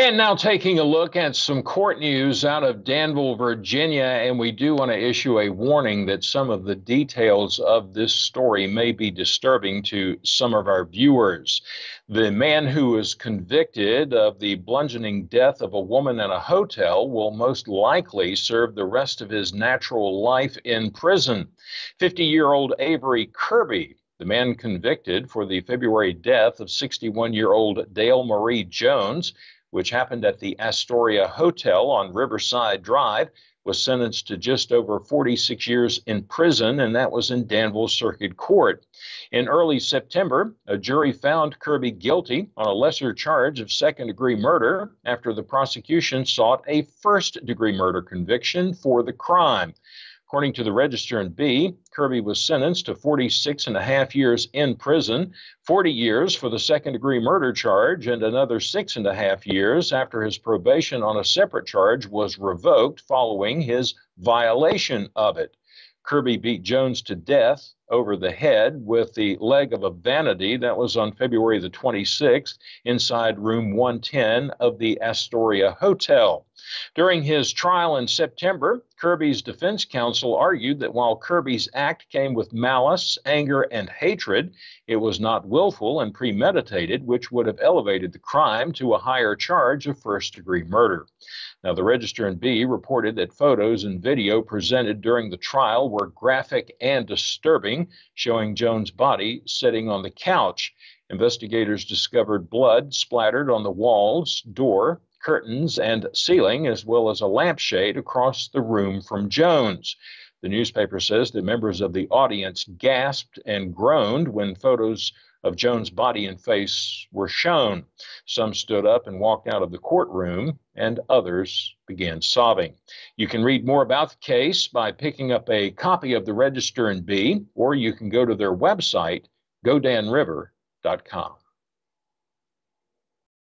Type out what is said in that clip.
And now taking a look at some court news out of Danville, Virginia, and we do want to issue a warning that some of the details of this story may be disturbing to some of our viewers. The man who was convicted of the bludgeoning death of a woman in a hotel will most likely serve the rest of his natural life in prison. 50-year-old Avery Kirby, the man convicted for the February death of 61-year-old Dale Marie Jones, which happened at the Astoria Hotel on Riverside Drive, was sentenced to just over 46 years in prison, and that was in Danville Circuit Court. In early September, a jury found Kirby guilty on a lesser charge of second-degree murder after the prosecution sought a first-degree murder conviction for the crime. According to the Register and B, Kirby was sentenced to 46 and a half years in prison, 40 years for the second-degree murder charge, and another 6.5 years after his probation on a separate charge was revoked following his violation of it. Kirby beat Jones to death over the head with the leg of a vanity. That was on February the 26th inside room 110 of the Astoria Hotel. During his trial in September, Kirby's defense counsel argued that while Kirby's act came with malice, anger, and hatred, it was not willful and premeditated, which would have elevated the crime to a higher charge of first-degree murder. Now, the Register and B reported that photos and video presented during the trial were graphic and disturbing, showing Jones' body sitting on the couch. Investigators discovered blood splattered on the walls, door, curtains, and ceiling, as well as a lampshade across the room from Jones. The newspaper says that members of the audience gasped and groaned when photos of Jones' body and face were shown. Some stood up and walked out of the courtroom, and others began sobbing. You can read more about the case by picking up a copy of the Register and B, or you can go to their website, godanriver.com.